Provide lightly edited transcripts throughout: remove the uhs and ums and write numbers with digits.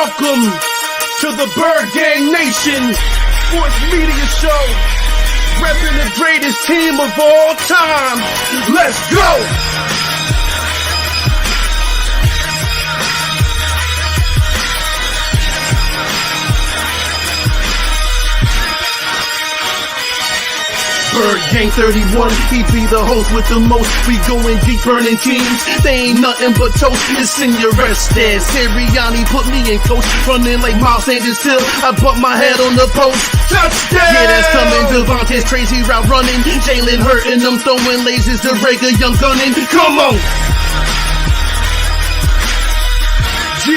Welcome to the Bird Gang Nation Sports Media Show, repping the greatest team of all time. Let's go! Bird Gang 31, he be the host with the most. We going deep, burning teams. They ain't nothing but toast. It's in your rest there. Sirianni put me in coach, running like Miles Sanders till I bumped my head on the post. Touchdown! Yeah, that's coming. Devontae's crazy route running. Jalen hurting them, throwing lasers. The Rager Young gunning. Come on! On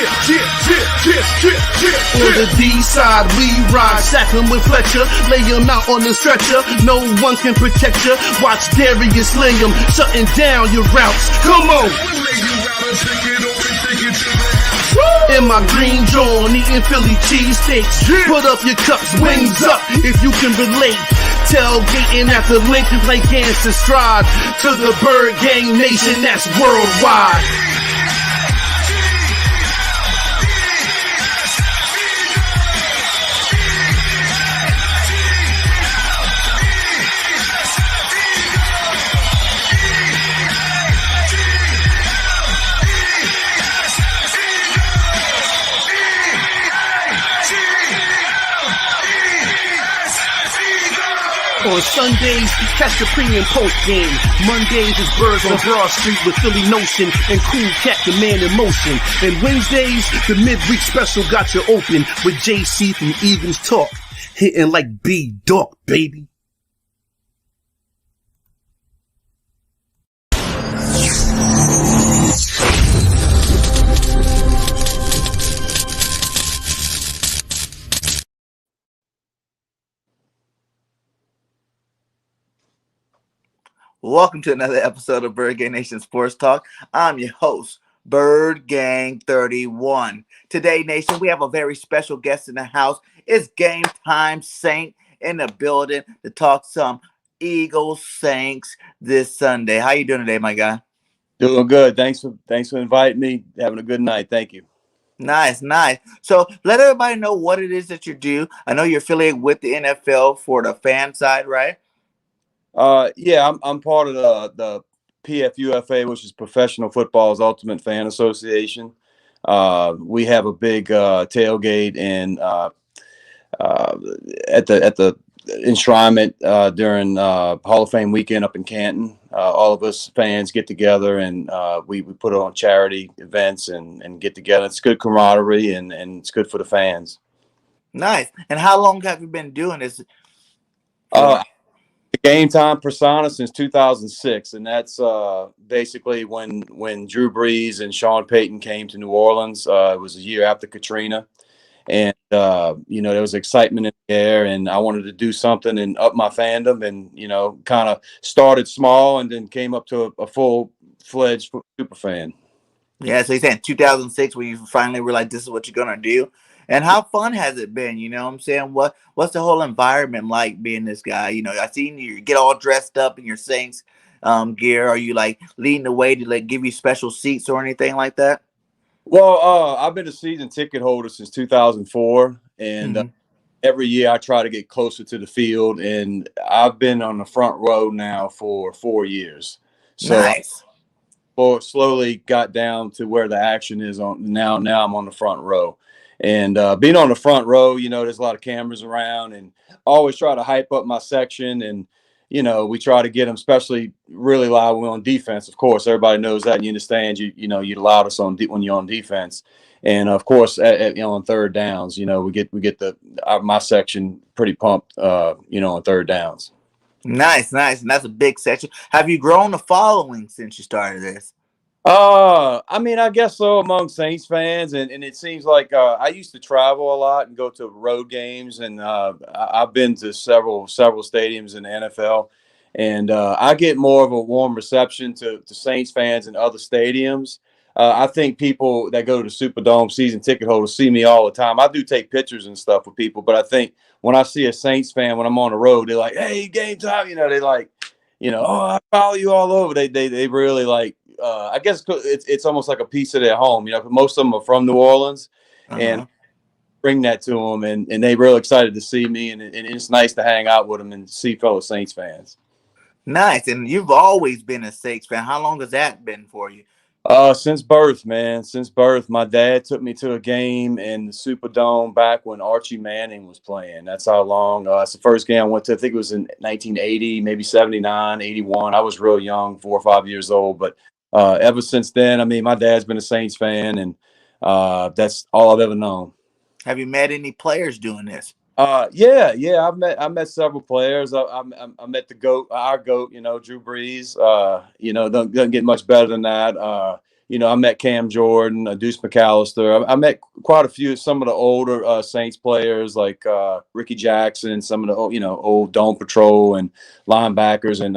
the D side, we ride, sack him with Fletcher, lay him out on the stretcher. No one can protect you. Watch Darius lay him, shutting down your routes. Come on! In my green John, eating Philly cheesesteaks. Put up your cups, wings up, if you can relate. Tailgating at the link like Gans and Stride. To the Bird Gang Nation, that's worldwide. On Sundays, catch the pre and post game. Mondays is Birds on Broad Street with Philly Notion and Cool Cat, the man in motion. And Wednesdays, the midweek special got you open with JC from Eagles Talk. Hitting like B-Dog, baby. Welcome to another episode of Bird Gang Nation Sports Talk. I'm your host, Bird Gang 31. Today, Nation, we have a very special guest in the house. It's Gametime Saint in the building to talk some Eagles Saints this Sunday. How you doing today, my guy? Doing good. Thanks for inviting me. Having a good night. Thank you. Nice. So let everybody know what it is that you do. I know you're affiliated with the NFL for the fan side, right? Yeah, I'm part of the PFUFA, which is Professional Football's Ultimate Fan Association. We have a big tailgate and at the enshrinement during Hall of Fame weekend up in Canton. All of us fans get together and we put on charity events and get together. It's good camaraderie and it's good for the fans. Nice. And how long have you been doing this? Gametime persona since 2006, and that's basically when Drew Brees and Sean Payton came to New Orleans. It was a year after Katrina, and there was excitement in the air, and I wanted to do something and up my fandom, and kind of started small and then came up to a full-fledged super fan. Yeah, so you're saying 2006 when you finally realized this is what you're gonna do. And how fun has it been? You know what I'm saying? What's the whole environment like being this guy? I seen you get all dressed up in your Saints gear. Are you like leading the way to like give you special seats or anything like that? Well, I've been a season ticket holder since 2004, and every year I try to get closer to the field, and I've been on the front row now for 4 years. So nice. Slowly got down to where the action is on now. Now I'm on the front row. And being on the front row, there's a lot of cameras around, and always try to hype up my section. And, we try to get them, especially really loud when we're on defense. Of course, everybody knows that, and you understand you're loudest when you're on defense. And of course, on third downs, we get my section pretty pumped, on third downs. Nice. And that's a big section. Have you grown a following since you started this? I guess so among Saints fans, and it seems like I used to travel a lot and go to road games, and I've been to several stadiums in the NFL, and I get more of a warm reception to Saints fans in other stadiums. I think people that go to the Superdome season ticket holders see me all the time. I do take pictures and stuff with people, but I think when I see a Saints fan when I'm on the road, they're like, "Hey, game time!" They like, "Oh, I follow you all over." They really like. I guess it's almost like a piece of their home, 'cause most of them are from New Orleans, and bring that to them, and they real excited to see me, and it's nice to hang out with them and see fellow Saints fans. Nice. And you've always been a Saints fan. How long has that been for you? Since birth, man. Since birth, my dad took me to a game in the Superdome back when Archie Manning was playing. That's how long. It's the first game I went to. I think it was in 1980, maybe 79, 81. I was real young, 4 or 5 years old. But ever since then, I mean, my dad's been a Saints fan, and that's all I've ever known. Have you met any players doing this? Yeah. I met several players. I met the goat, our goat, Drew Brees. Doesn't get much better than that. I met Cam Jordan, Deuce McAllister. I met quite a few, some of the older Saints players like Ricky Jackson, some of the old Dome Patrol and linebackers, and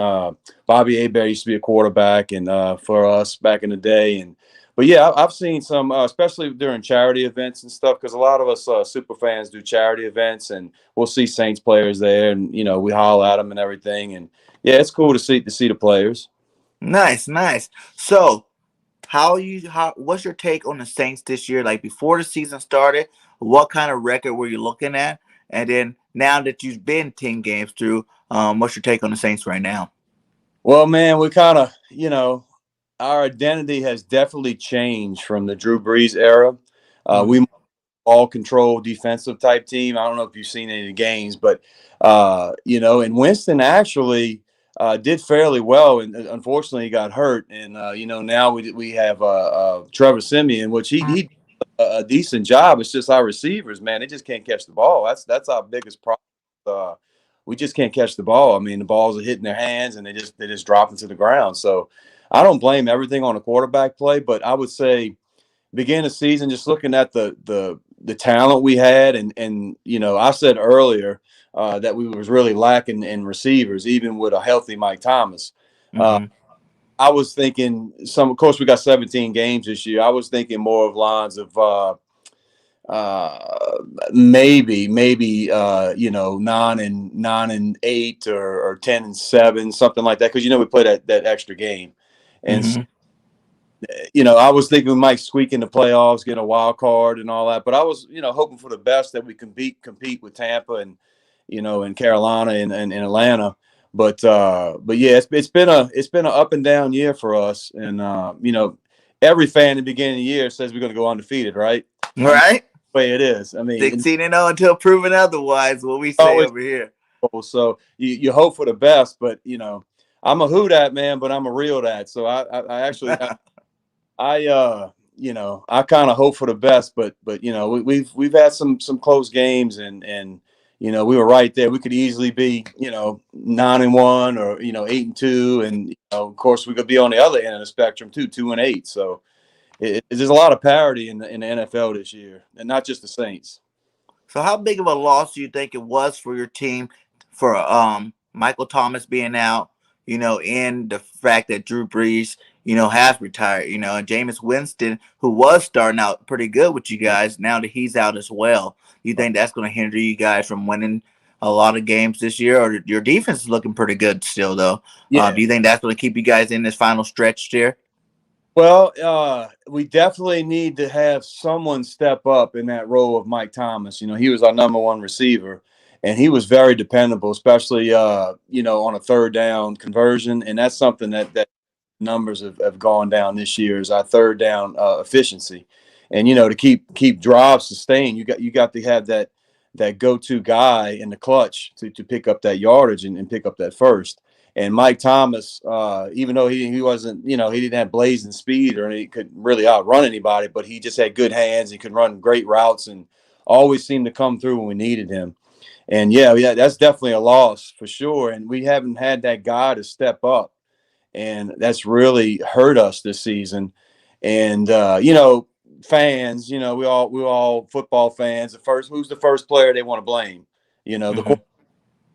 Bobby Hebert used to be a quarterback, and for us back in the day. But yeah, I've seen some, especially during charity events and stuff, because a lot of us super fans do charity events, and we'll see Saints players there, and we holler at them and everything, and yeah, it's cool to see the players. Nice. So, what's your take on the Saints this year? Like before the season started, what kind of record were you looking at? And then now that you've been 10 games through, what's your take on the Saints right now? Well, man, we kind of, our identity has definitely changed from the Drew Brees era. We all control defensive type team. I don't know if you've seen any of the games, but and Winston actually did fairly well, and unfortunately he got hurt. And now we have Trevor Siemian, which he did a decent job. It's just our receivers, man, they just can't catch the ball. That's our biggest problem. We just can't catch the ball. I mean, the balls are hitting their hands, and they just drop into the ground. So I don't blame everything on the quarterback play, but I would say beginning of the season, just looking at the talent we had, and I said earlier that we was really lacking in receivers, even with a healthy Mike Thomas. I was thinking of course, we got 17 games this year. I was thinking more of lines of maybe 9-8 or 10-7, something like that, because we play that extra game. And I was thinking we might squeak in the playoffs, get a wild card and all that, but I was hoping for the best, that we can compete with Tampa and in Carolina and Atlanta. But yeah, it's been an up and down year for us, and every fan in the beginning of the year says we're going to go undefeated, right? Right. Way it is. I mean, 16-0 until proven otherwise. What we say over here. So you hope for the best, but I'm a who dat man, but I'm a real dat. So I actually I kind of hope for the best, but we've had some close games, and we were right there. We could easily be 9-1 or 8-2, and of course we could be on the other end of the spectrum too, 2-8. So there's a lot of parity in the NFL this year, and not just the Saints. So how big of a loss do you think it was for your team for Michael Thomas being out, and the fact that Drew Brees, has retired, and Jameis Winston, who was starting out pretty good with you guys, now that he's out as well, you think that's going to hinder you guys from winning a lot of games this year? Or your defense is looking pretty good still, though. Yeah. Do you think that's going to keep you guys in this final stretch here? Well, we definitely need to have someone step up in that role of Mike Thomas. He was our number one receiver, and he was very dependable, especially, on a third down conversion. And that's something that numbers have gone down this year, is our third down efficiency. And, to keep drives sustained, you got to have that go-to guy in the clutch to pick up that yardage and pick up that first. And Mike Thomas, even though he wasn't, he didn't have blazing speed or he could really outrun anybody, but he just had good hands. He could run great routes and always seemed to come through when we needed him. And yeah, that's definitely a loss for sure. And we haven't had that guy to step up, and that's really hurt us this season. And fans, we all football fans. Who's the first player they want to blame? The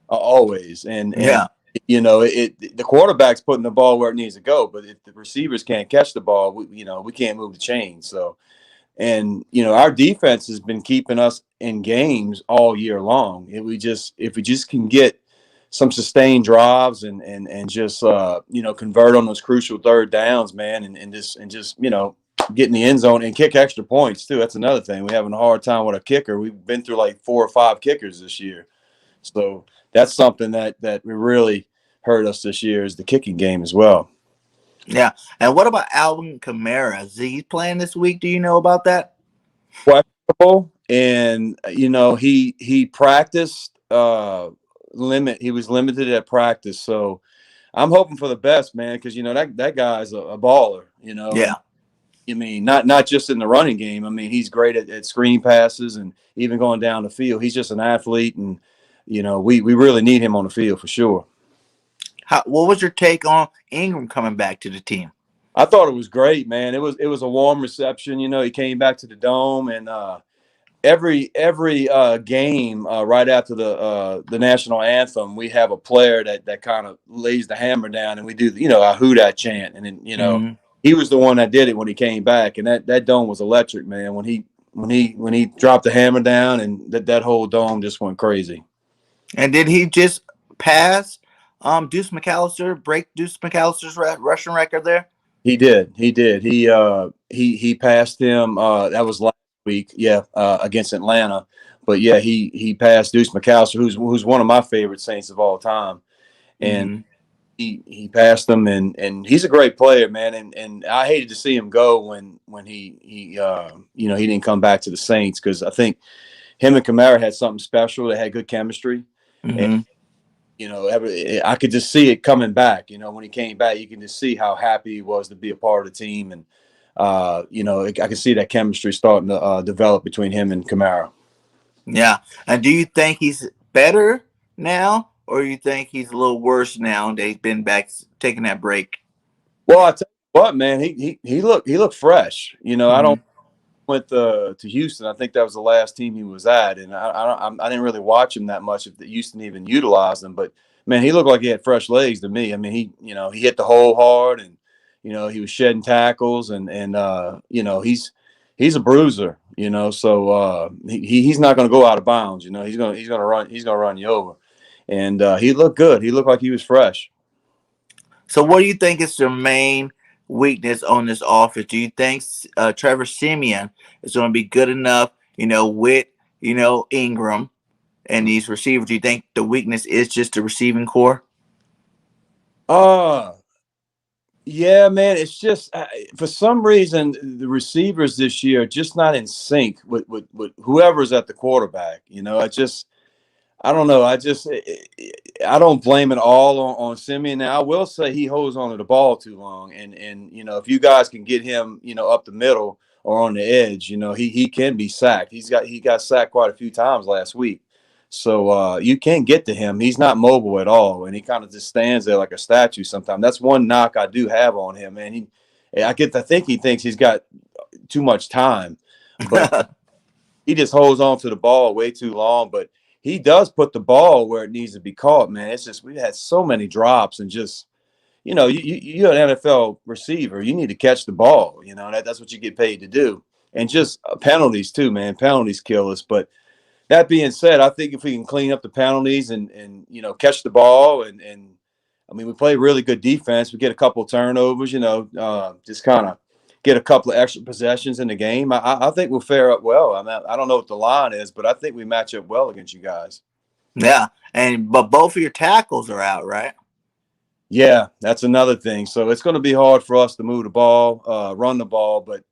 always. And yeah. The quarterback's putting the ball where it needs to go, but if the receivers can't catch the ball, we can't move the chain. So, and our defense has been keeping us in games all year long. If we just can get some sustained drives and just convert on those crucial third downs, man, and just get in the end zone and kick extra points too. That's another thing. We're having a hard time with a kicker. We've been through like 4 or 5 kickers this year. So that's something that really hurt us this year is the kicking game as well. Yeah. And what about Alvin Kamara? Is he playing this week? Do you know about that? Questionable. And, you know, he practiced he was limited at practice. So I'm hoping for the best, man, because, you know, that guy's a baller, you know. Yeah. I mean, not just in the running game. I mean, he's great at screen passes and even going down the field. He's just an athlete, and, you know, we really need him on the field for sure. What was your take on Ingram coming back to the team? I thought it was great, man. It was a warm reception. You know, he came back to the Dome, and every game right after the national anthem, we have a player that kind of lays the hammer down, and we do, you know, a who dat chant, and then, you know, he was the one that did it when he came back, and that Dome was electric, man. When he dropped the hammer down, and that whole Dome just went crazy. And did he just pass Deuce McAllister, break Deuce McAllister's rushing record there? He did. He passed him. That was last week, against Atlanta. But yeah, he passed Deuce McAllister, who's one of my favorite Saints of all time, and he passed him, and he's a great player, man. And I hated to see him go when he you know, he didn't come back to the Saints, because I think him and Kamara had something special. They had good chemistry, and, you know, I could just see it coming back. You know, when he came back, you can just see how happy he was to be a part of the team. And, you know, I can see that chemistry starting to develop between him and Kamara. Yeah. And do you think he's better now, or you think he's a little worse now that he's been back taking that break? Well, I tell you what, man, he looked fresh. You know, I went to Houston. I think that was the last team he was at, and I didn't really watch him that much if Houston even utilized him. But man, he looked like he had fresh legs to me. I mean, he hit the hole hard, and, you know, he was shedding tackles, and you know, he's a bruiser. You know, so he's not going to go out of bounds. You know, he's going to run you over, and he looked good. He looked like he was fresh. So, what do you think is the main weakness on this offense? Do you think Trevor Siemian is going to be good enough, you know, with, you know, Ingram and these receivers? Do you think the weakness is just the receiving core? Yeah, man. It's just for some reason the receivers this year are just not in sync with whoever's at the quarterback. You know, I don't know. I don't blame it all on Simeon. Now, I will say he holds onto the ball too long, and you know, if you guys can get him, you know, up the middle or on the edge, you know, he can be sacked. He got sacked quite a few times last week, so you can't get to him. He's not mobile at all, and he kind of just stands there like a statue sometimes. That's one knock I do have on him, man. I think he thinks he's got too much time, but he just holds on to the ball way too long. But he does put the ball where it needs to be caught, man. It's just we've had so many drops, and just, you know, you're an NFL receiver. You need to catch the ball. You know, that's what you get paid to do. And just penalties too, man. Penalties kill us. But that being said, I think if we can clean up the penalties and you know, catch the ball, and I mean, we play really good defense. We get a couple of turnovers, you know, just kind of get a couple of extra possessions in the game. I think we'll fare up well. I don't know what the line is, but I think we match up well against you guys. Yeah, but both of your tackles are out, right? Yeah, that's another thing. So it's going to be hard for us to move the ball, run the ball, but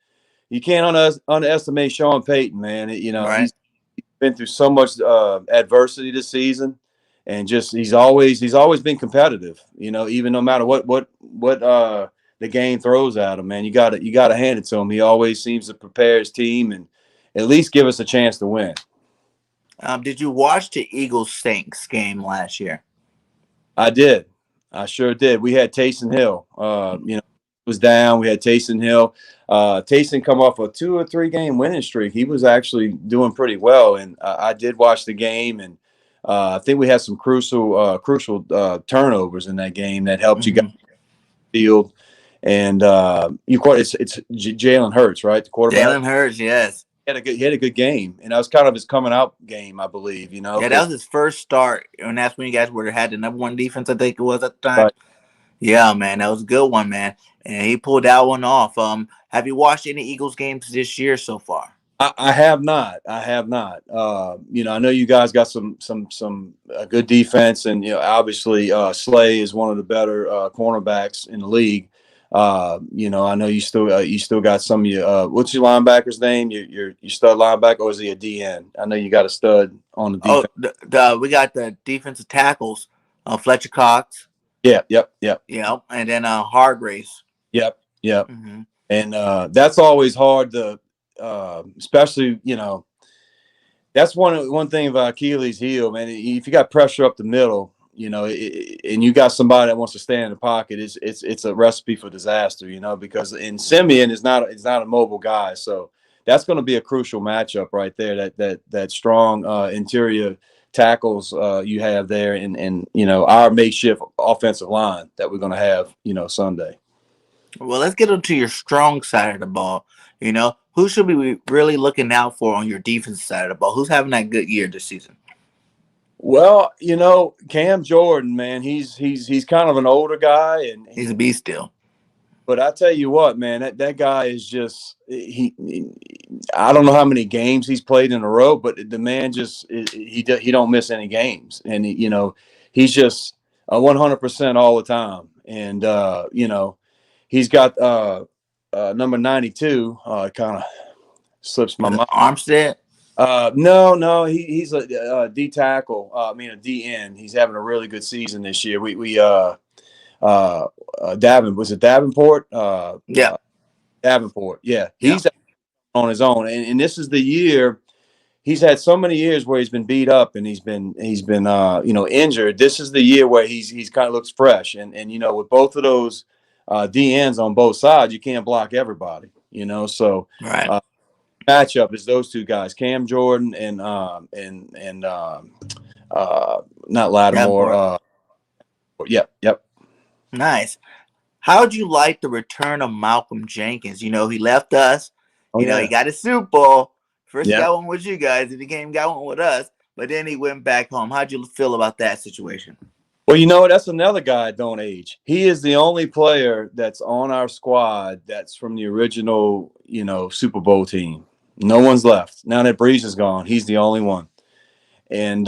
you can't underestimate Sean Payton, man. You know, right. He's been through so much adversity this season, and just he's always been competitive. You know, even no matter what the game throws at him, man, you got to hand it to him. He always seems to prepare his team and at least give us a chance to win. Did you watch the Eagles-Saints game last year? I did. I sure did. We had Taysom Hill. You know, was down. We had Taysom Hill. Taysom come off a 2 or 3 game winning streak. He was actually doing pretty well, and I did watch the game, and I think we had some crucial turnovers in that game that helped you guys field. And it's Jalen Hurts, right? The quarterback. Jalen Hurts, yes. He had a good game, and that was kind of his coming out game, I believe. You know, yeah, that was his first start, and that's when you guys had the #1 defense, I think it was at the time. Right. Yeah, man, that was a good one, man, and he pulled that one off. Have you watched any Eagles games this year so far? I have not. I have not. I know you guys got some good defense, and obviously Slay is one of the better cornerbacks in the league. I know you still got some of your what's your linebacker's name? Your stud linebacker, or is he a DN? I know you got a stud on the defense. Oh, we got the defensive tackles, Fletcher Cox. Yeah, yep. And then Hargraves. Yep. Mm-hmm. And that's always hard to, especially that's one thing about Achilles' heel, man. If you got pressure up the middle, and you got somebody that wants to stand in the pocket, it's a recipe for disaster, because Simeon is not a mobile guy, so that's going to be a crucial matchup right there. That strong interior tackles you have there, and our makeshift offensive line that we're going to have, Sunday. Well, let's get into your strong side of the ball. Who should we be really looking out for on your defensive side of the ball? Who's having that good year this season? Well, Cam Jordan, man, he's kind of an older guy, and he's a beast still. But I tell you what, man, that guy is just I don't know how many games he's played in a row, but the man just he don't miss any games, and he's just 100% all the time, and he's got number 92. Kind of slips my mind. Armstead. No, he's a D tackle. A DN. He's having a really good season this year. Davenport? Yeah. Davenport. Yeah. He's on his own. And this is the year he's had so many years where he's been beat up and he's been injured. This is the year where he's kind of looks fresh. And with both of those DNs on both sides, you can't block everybody, so right. Matchup is those two guys, Cam Jordan and not Lattimore. Yep. Nice. How'd you like the return of Malcolm Jenkins? He left us. He got a Super Bowl. First he got one with you guys, and he got one with us. But then he went back home. How'd you feel about that situation? Well, that's another guy that don't age. He is the only player that's on our squad that's from the original, Super Bowl team. No one's left. Now that Breeze is gone, he's the only one. And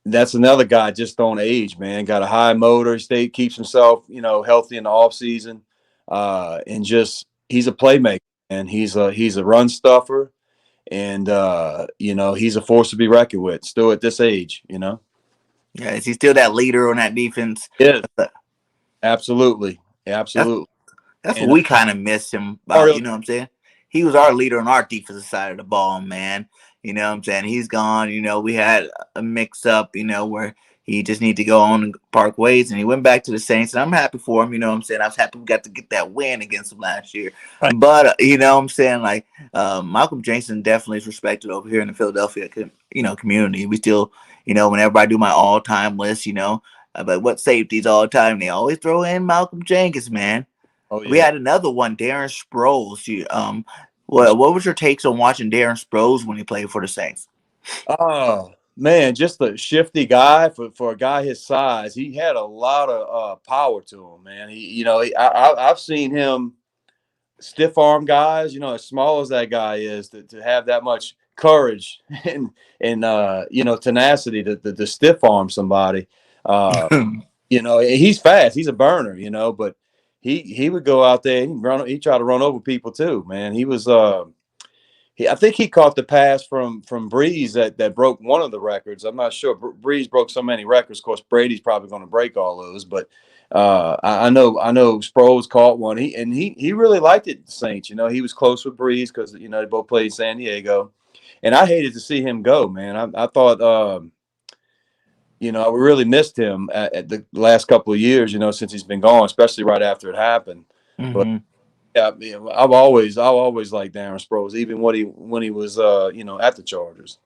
that's another guy just don't age, man. Got a high motor, keeps himself, healthy in the off season, and just he's a playmaker, and he's a run stuffer, and he's a force to be reckoned with. Still at this age, Yeah, is he still that leader on that defense? Yeah, absolutely. That's what we kind of miss him about. Really? You know what I'm saying? He was our leader on our defensive side of the ball, man. You know what I'm saying? He's gone. We had a mix-up, where he just needed to go on and part ways, and he went back to the Saints, and I'm happy for him. You know what I'm saying? I was happy we got to get that win against him last year. Right. But, you know what I'm saying? Like, Malcolm Jenkins definitely is respected over here in the Philadelphia, community. We still, whenever I do my all-time list, but what safeties all the time, they always throw in Malcolm Jenkins, man. Oh, yeah. We had another one, Darren Sproles. What was your takes on watching Darren Sproles when he played for the Saints? Oh, man, just a shifty guy for a guy his size. He had a lot of power to him, man. I've seen him stiff arm guys, as small as that guy is, to have that much courage and tenacity to stiff arm somebody. He's fast. He's a burner, but he would go out there and he tried to run over people too, man. He was I think he caught the pass from Breeze that broke one of the records. I'm not sure. Breeze broke so many records. Of course, Brady's probably going to break all those, but I know Sproles caught one. He really liked it, the Saints. He was close with Breeze because they both played in San Diego, and I hated to see him go, man. I thought we really missed him at the last couple of years, since he's been gone, especially right after it happened. Mm-hmm. But yeah, I've always liked Darren Sproles, even when he was at the Chargers.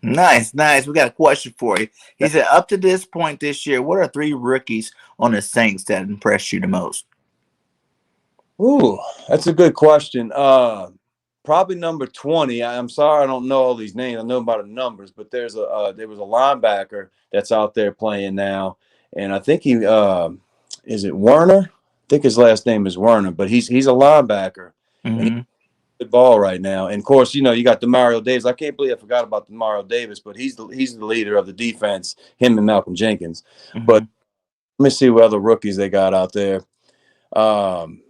Nice. We got a question for you. He said, up to this point this year, what are 3 rookies on the Saints that impressed you the most? Ooh, that's a good question. Probably number 20. I'm sorry I don't know all these names. I know about the numbers, but there was a linebacker that's out there playing now, and I think is it Werner? I think his last name is Werner, but he's a linebacker, and he's Mm-hmm. a good ball right now. And of course, you got Demario Davis. I can't believe I forgot about Demario Davis, but he's the leader of the defense. Him and Malcolm Jenkins. Mm-hmm. But let me see what other rookies they got out there. Um,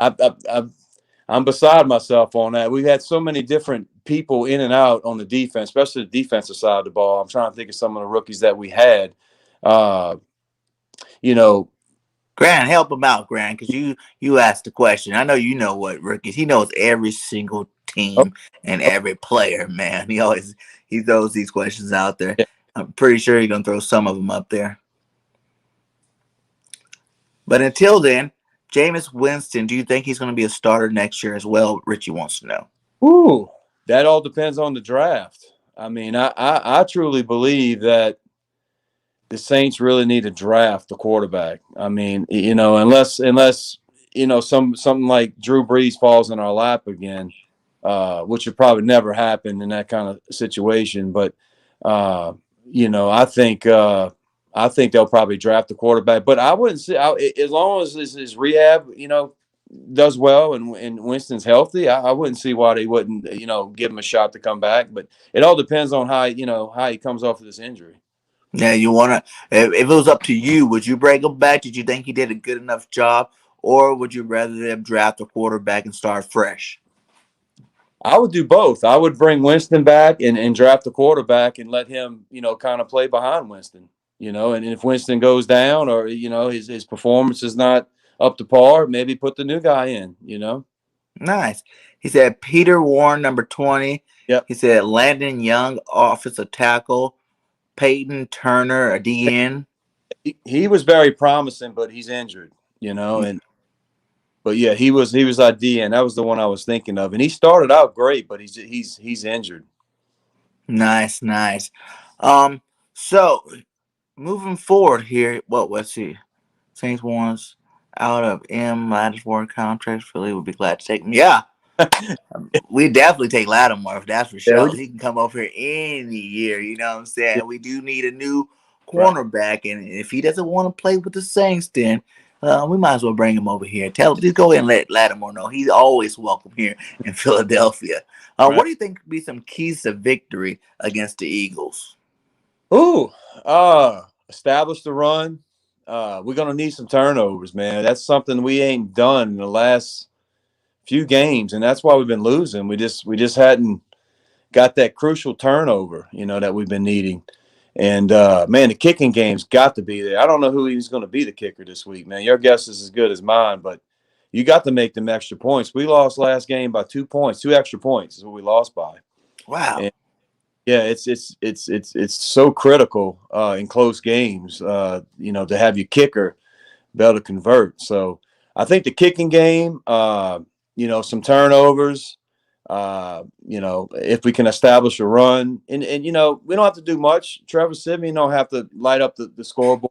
I, I, I, I'm beside myself on that. We've had so many different people in and out on the defense, especially the defensive side of the ball. I'm trying to think of some of the rookies that we had. Uh, you know, Grant, help him out, Grant, because you asked the question. I know you know what rookies. He knows every single oh, team and every player. Man, he throws these questions out there. yeah. I'm pretty sure he's gonna throw some of them up there. But until then, Jameis Winston, do you think he's going to be a starter next year as well? Richie wants to know. Ooh, that all depends on the draft. I mean, I truly believe that the Saints really need to draft the quarterback. I mean, unless something like Drew Brees falls in our lap again, which would probably never happen in that kind of situation. But uh, I think they'll probably draft the quarterback. But I wouldn't say as long as his rehab, does well and Winston's healthy, I wouldn't see why they wouldn't, give him a shot to come back. But it all depends on how he comes off of this injury. Yeah, you want to, if it was up to you, would you bring him back? Did you think he did a good enough job? Or would you rather them draft a quarterback and start fresh? I would do both. I would bring Winston back and draft the quarterback and let him, kind of play behind Winston, and if Winston goes down or, his performance is not up to par, maybe put the new guy in. Nice. He said Peter Warren, number 20. Yep. He said Landon Young, offensive tackle. Peyton Turner, a DN. He was very promising, but he's injured, but yeah, he was our DN. That was the one I was thinking of. And he started out great, but he's injured. Nice, nice. So moving forward here, let's see. Saints wants out of M. Lattimore contracts. Philly would be glad to take him. Yeah, we definitely take Lattimore, that's for Yeah, sure. He can come over here any year. You know what I'm saying? yeah, We do need a new right. cornerback, and if he doesn't want to play with the Saints, then we might as well bring him over here. Just go ahead and let Lattimore know he's always welcome here in Philadelphia. What Right. do you think could be some keys to victory against the Eagles? Ooh, establish the run. We're gonna need some turnovers, man. That's something we ain't done in the last few games, and that's why we've been losing. We just hadn't got that crucial turnover, that we've been needing. And man, the kicking game's got to be there. I don't know who he's going to be the kicker this week, man. Your guess is as good as mine, but you got to make them extra points. We lost last game by 2 points, 2 extra points is what we lost by. Wow. And yeah, it's so critical in close games, to have your kicker be able to convert. So I think the kicking game, some turnovers, if we can establish a run and we don't have to do much. Trevor Siemian don't have to light up the scoreboard.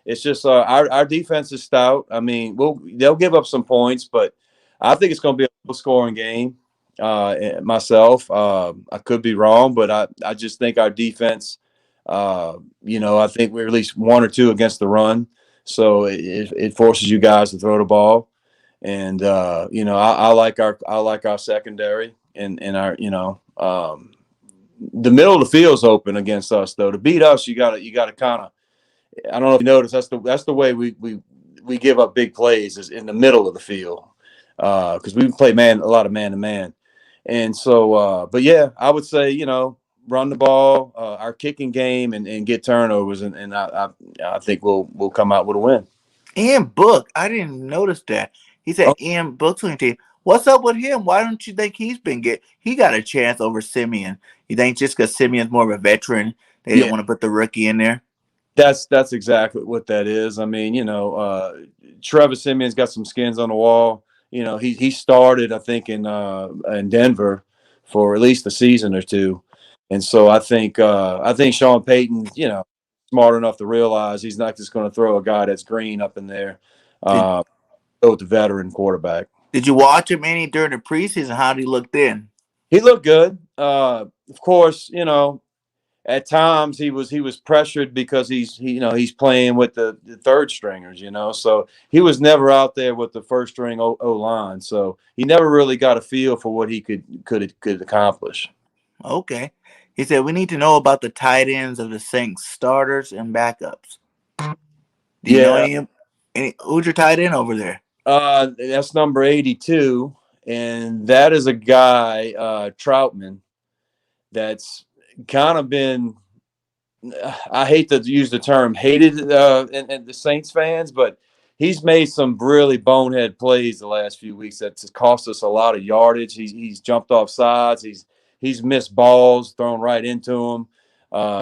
It's just our defense is stout. I mean, they'll give up some points, but I think it's going to be a low scoring game. Myself, I could be wrong, but I just think our defense, I think we're at least 1 or 2 against the run. So it forces you guys to throw the ball. And I like our secondary and our the middle of the field's open against us though. To beat us, you gotta kind of, I don't know if you notice, that's the way we give up big plays is in the middle of the field because we play a lot of man to man. And so but yeah, I would say run the ball, our kicking game, and get turnovers, and I think we'll come out with a win. Ian Book, I didn't notice that. He said Oh, Ian Book's on your team. What's up with him? Why don't you think he got a chance over Simeon? You think just because Simeon's more of a veteran, they didn't yeah. want to put the rookie in there? That's exactly what that is. I mean, Trevor Simeon's got some skins on the wall. He started, I think, in Denver for at least a season or two, and so I think Sean Payton, smart enough to realize he's not just going to throw a guy that's green up in there. Did, Go with the veteran quarterback. did you watch him any during the preseason? How did he look then? He looked good. Of course, at times he was pressured because he's playing with the third stringers, so he was never out there with the first string O line, so he never really got a feel for what he could accomplish. Okay. He said we need to know about the tight ends of the Saints starters and backups. Do you know Yeah, any who's your tight end over there? that's number 82, and that is a guy, Troutman, that's kind of been, I hate to use the term hated in the Saints fans, but he's made some really bonehead plays the last few weeks that's cost us a lot of yardage. He's jumped off sides. He's missed balls thrown right into him.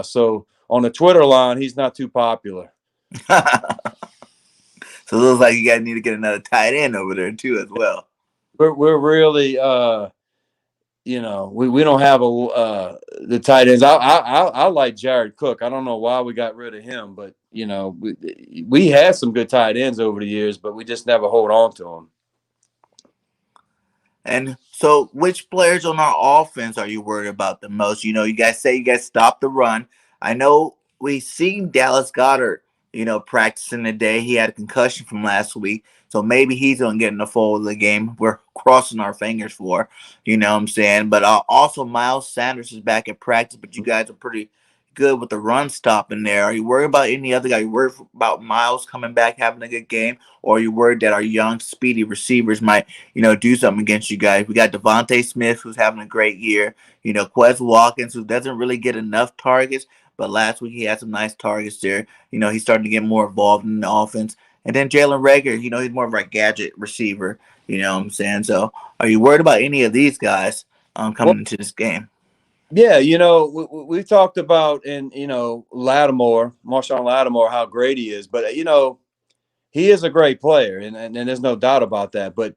So on the Twitter line, he's not too popular. So it looks like you guys need to get another tight end over there too as well. We're really we don't have the tight ends. I like Jared Cook. I don't know why we got rid of him, but we had some good tight ends over the years, but we just never hold on to them. And so, which players on our offense are you worried about the most? You guys say you guys stop the run. I know we seen Dallas Goedert, practicing today. He had a concussion from last week, so maybe he's gonna get in the fold of the game. We're crossing our fingers for, you know what I'm saying. But also Miles Sanders is back at practice, but you guys are pretty good with the run stopping there. Are you worried about any other guy? Are you worried about Miles coming back having a good game, or are you worried that our young, speedy receivers might, do something against you guys? We got Devontae Smith, who's having a great year. Quez Watkins, who doesn't really get enough targets, but last week he had some nice targets there. He's starting to get more involved in the offense. And then Jalen Reagor, he's more of a gadget receiver. You know what I'm saying? So are you worried about any of these guys coming into this game? Yeah, we talked about Lattimore, Marshawn Lattimore, how great he is, but he is a great player, and there's no doubt about that. But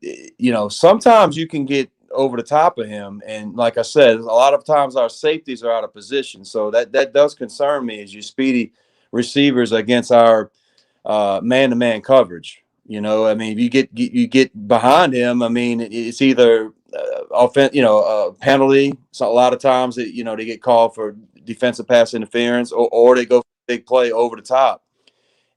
sometimes you can get over the top of him, and like I said, a lot of times our safeties are out of position, so that does concern me as you speedy receivers against our man-to-man coverage. I mean, if you get behind him, I mean, it's either penalty. So a lot of times that they get called for defensive pass interference, or they go for a big play over the top.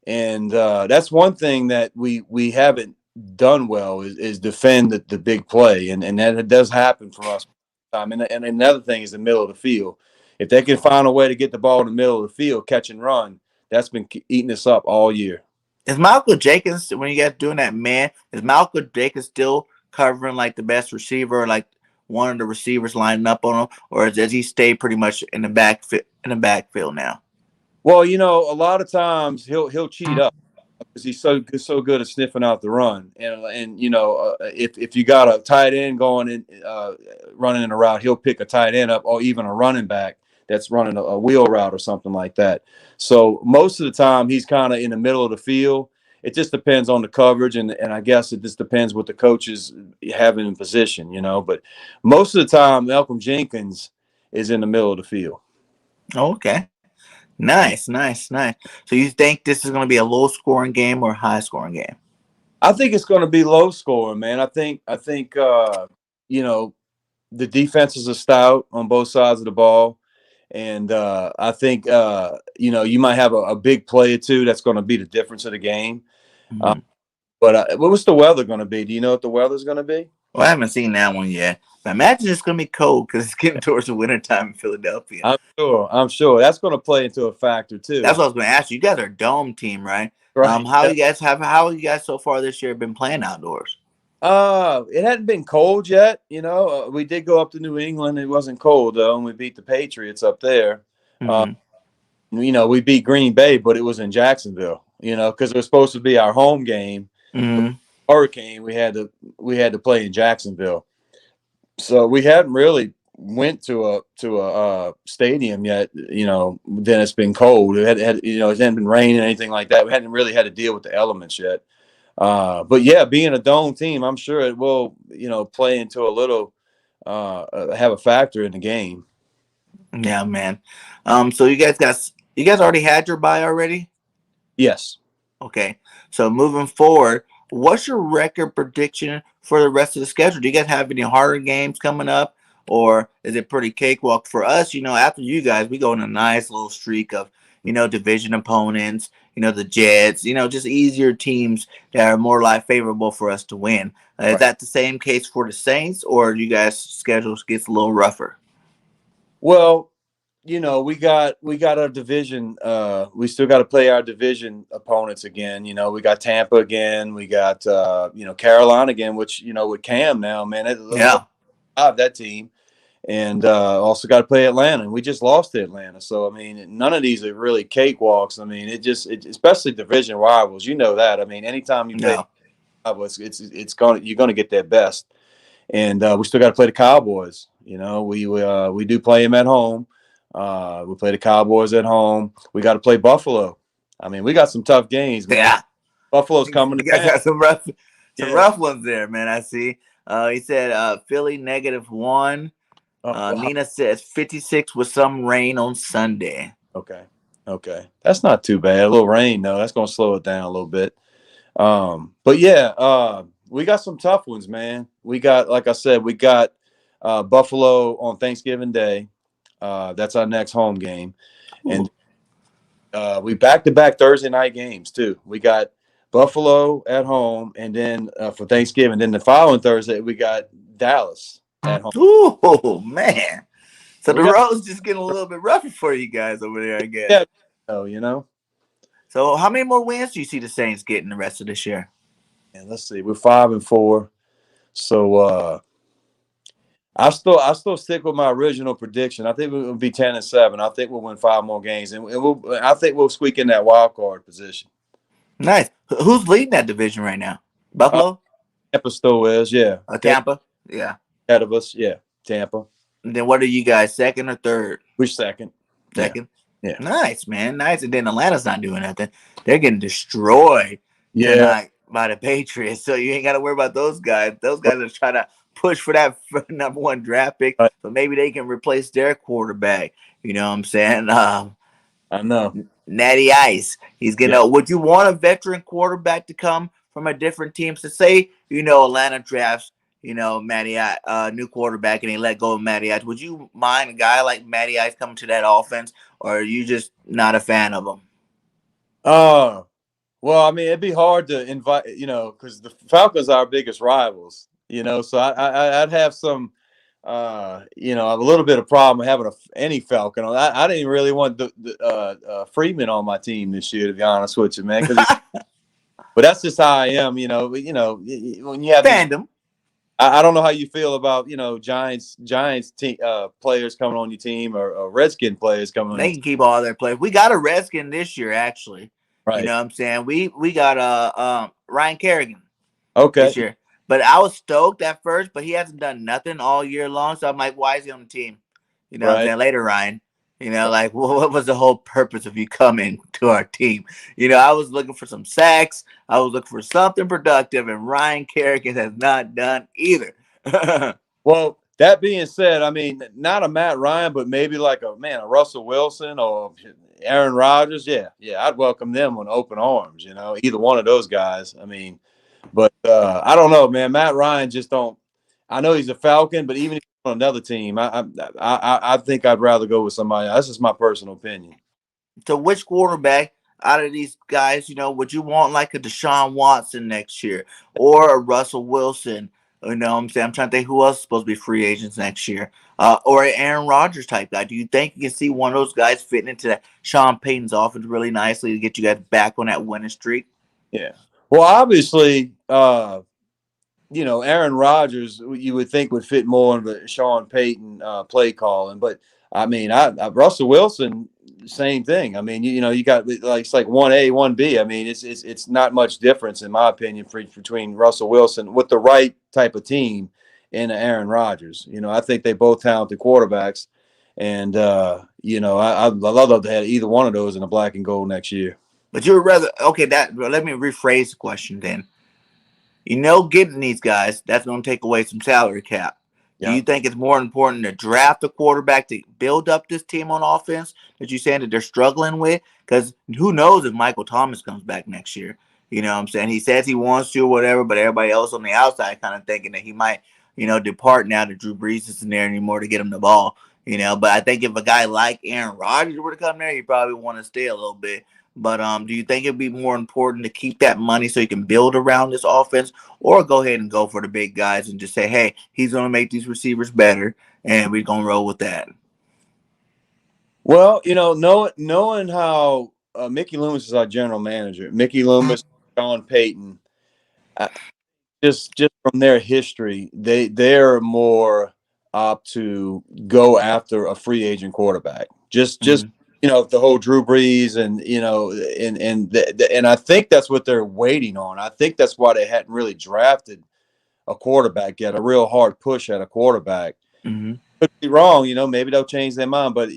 And that's one thing that we haven't done well is defend the big play, and that does happen for us. And another thing is the middle of the field. If they can find a way to get the ball in the middle of the field, catch and run, that's been eating us up all year. Is Malcolm Jenkins, when you guys doing that, man, is Malcolm Jenkins still covering like the best receiver, or like one of the receivers lining up on him, or does he stay pretty much in the backfield now? Well, a lot of times he'll cheat up because he's so good at sniffing out the run, and if you got a tight end going in running in a route, he'll pick a tight end up, or even a running back that's running a wheel route or something like that. So most of the time he's kind of in the middle of the field. It just depends on the coverage, and I guess it just depends what the coaches have in position, But most of the time, Malcolm Jenkins is in the middle of the field. Okay. Nice. So you think this is going to be a low-scoring game or a high-scoring game? I think it's going to be low-scoring, man. I think the defenses are stout on both sides of the ball. And I think, you might have a big play or two that's going to be the difference of the game. Mm-hmm. But what's the weather going to be? Do you know what the weather's going to be? Well, I haven't seen that one yet. But imagine it's going to be cold because it's getting towards the wintertime in Philadelphia. I'm sure. That's going to play into a factor, too. That's what I was going to ask you. You guys are a dome team, right? Right. How you guys so far this year been playing outdoors? It hadn't been cold yet. We did go up to New England. It wasn't cold, though, and we beat the Patriots up there. Mm-hmm. We beat Green Bay, but it was in Jacksonville, because it was supposed to be our home game. Mm-hmm. Hurricane, we had to play in Jacksonville. So we hadn't really went to a stadium yet, then it's been cold. It hadn't been raining or anything like that. We hadn't really had to deal with the elements yet. But yeah, being a dome team, I'm sure it will, play into a little, have a factor in the game. Yeah, man. So you guys already had your bye already? Yes. Okay. So moving forward, what's your record prediction for the rest of the schedule? Do you guys have any harder games coming up, or is it pretty cakewalk for us? After you guys, we go on a nice little streak of division opponents. The Jets. Just easier teams that are more favorable for us to win. Is that the same case for the Saints, or you guys' schedules gets a little rougher? Well, we got our division. We still got to play our division opponents again. We got Tampa again. We got Carolina again, which with Cam now, man, Yeah, that team, and also got to play Atlanta. And we just lost to Atlanta, so I mean, none of these are really cakewalks. I mean, especially division rivals. You know that. I mean, anytime you play, you're gonna get their best. And we still got to play the Cowboys. We do play them at home. We play the Cowboys at home. We got to play Buffalo. I mean, we got some tough games, man. Yeah. Buffalo's coming to You guys town. got some rough ones there, man. I see. He said Philly -1. Nina says 56 with some rain on Sunday. Okay. That's not too bad. A little rain, though. That's going to slow it down a little bit. But yeah, we got some tough ones, man. We got, like I said, we got Buffalo on Thanksgiving Day. That's our next home game. Ooh. And we back-to-back Thursday night games, too. We got Buffalo at home, and then for Thanksgiving. Then the following Thursday, we got Dallas at home. Oh, man. So the road's just getting a little bit rougher for you guys over there, I guess. Yeah. Oh, So how many more wins do you see the Saints getting the rest of this year? And let's see. We're 5-4. So I still stick with my original prediction. I think we'll be 10-7. I think we'll win 5 more games, and I think we'll squeak in that wild card position. Nice. Who's leading that division right now? Buffalo? Tampa still is, yeah. Tampa? Yeah. Ahead of us, yeah. Tampa. And then what are you guys, second or third? We're second. Second? Yeah. Nice, man. Nice. And then Atlanta's not doing nothing. They're getting destroyed tonight by the Patriots. So you ain't got to worry about those guys. Those guys are trying to push for that number 1 draft pick. Right. So maybe they can replace their quarterback. You know what I'm saying? I know. Natty Ice. He's gonna. Would you want a veteran quarterback to come from a different team? So say Atlanta drafts Matty Ice, new quarterback, and they let go of Matty Ice. Would you mind a guy like Matty Ice coming to that offense, or are you just not a fan of him? Well, I mean, it'd be hard to invite, because the Falcons are our biggest rivals. So I'd have some. A little bit of problem having any Falcon. I didn't really want the Freeman on my team this year, to be honest with you, man. But that's just how I am. When you have fandom. I don't know how you feel about Giants players coming on your team or Redskin players coming on. They can keep all their players. We got a Redskin this year, actually. Right. You know what I'm saying? We got Ryan Kerrigan. Okay. This year. But I was stoked at first, but he hasn't done nothing all year long. So I'm like, why is he on the team? What I'm saying? Later, Ryan. What was the whole purpose of you coming to our team? I was looking for some sacks. I was looking for something productive, and Ryan Kerrigan has not done either. Well, that being said, I mean, not a Matt Ryan, but maybe like a Russell Wilson or Aaron Rodgers. Yeah, I'd welcome them with open arms. Either one of those guys. I mean. But I don't know, man. Matt Ryan just don't. I know he's a Falcon, but even if he's on another team, I think I'd rather go with somebody. That's just my personal opinion. So, which quarterback out of these guys, would you want like a Deshaun Watson next year or a Russell Wilson? You know what I'm saying? I'm trying to think who else is supposed to be free agents next year, or an Aaron Rodgers type guy. Do you think you can see one of those guys fitting into that Sean Payton's offense really nicely to get you guys back on that winning streak? Yeah. Well, obviously, Aaron Rodgers, you would think would fit more in the Sean Payton play calling, but I mean, Russell Wilson, same thing. I mean, you got it's like 1A, 1B. I mean, it's not much difference in my opinion between Russell Wilson with the right type of team and Aaron Rodgers. I think they both talented quarterbacks, and I'd love to have either one of those in the black and gold next year. But you would rather let me rephrase the question then. Getting these guys, that's going to take away some salary cap. Yeah. Do you think it's more important to draft a quarterback to build up this team on offense that you're saying that they're struggling with? Because who knows if Michael Thomas comes back next year? You know what I'm saying? He says he wants to or whatever, but everybody else on the outside kind of thinking that he might, depart now that Drew Brees isn't there anymore to get him the ball. But I think if a guy like Aaron Rodgers were to come there, he probably want to stay a little bit. But do you think it'd be more important to keep that money so you can build around this offense, or go ahead and go for the big guys and just say, hey, he's going to make these receivers better, and we're going to roll with that? Well, knowing how Mickey Loomis is our general manager, Mickey Loomis, Sean Payton, just from their history, they're more apt to go after a free agent quarterback. Just the whole Drew Brees and I think that's what they're waiting on. I think that's why they hadn't really drafted a quarterback yet, a real hard push at a quarterback. Mm-hmm. Could be wrong, maybe they'll change their mind, but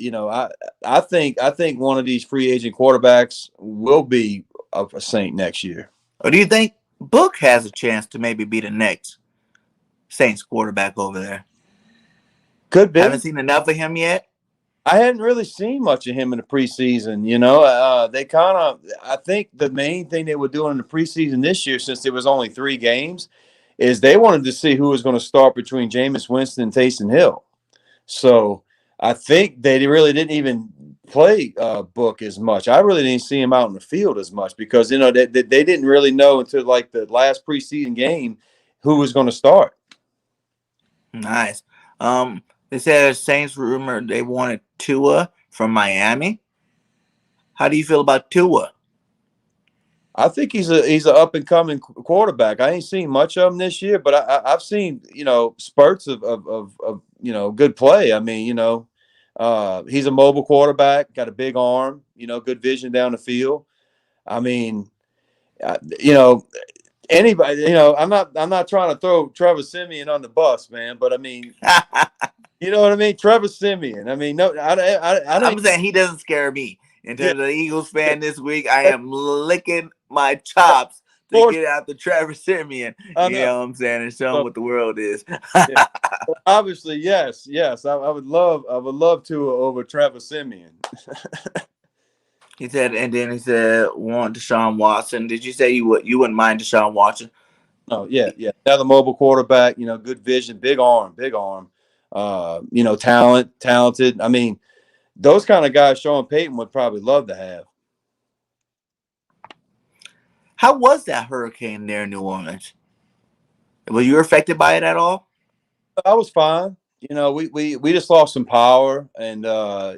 I think one of these free agent quarterbacks will be a Saint next year. Or do you think Book has a chance to maybe be the next Saints quarterback over there? Could be. Haven't seen enough of him yet. I hadn't really seen much of him in the preseason. They I think the main thing they were doing in the preseason this year, since there was only 3 games, is they wanted to see who was going to start between Jameis Winston and Taysom Hill. So I think they really didn't even play Book as much. I really didn't see him out in the field as much because, they didn't really know until like the last preseason game who was going to start. Nice. They said Saints rumor they wanted Tua from Miami. How do you feel about Tua? I think he's an up and coming quarterback. I ain't seen much of him this year, but I've seen spurts of good play. I mean he's a mobile quarterback, got a big arm, good vision down the field. I mean, anybody, I'm not trying to throw Trevor Siemian on the bus, man, but I mean, you know what I mean? Trevor Siemian. I mean, no, I'm saying he doesn't scare me. In terms of the Eagles fan this week, I am licking my chops to get out the Trevor Siemian. You know what I'm saying? And show him what the world is. Yeah. Well, obviously, yes. I would love to over Trevor Siemian. He said want Deshaun Watson. Did you say you wouldn't mind Deshaun Watson? Oh yeah. Another mobile quarterback. Good vision, big arm. Talented. I mean, those kind of guys Sean Payton would probably love to have. How was that hurricane there in New Orleans? Were you affected by it at all? I was fine. We just lost some power, and I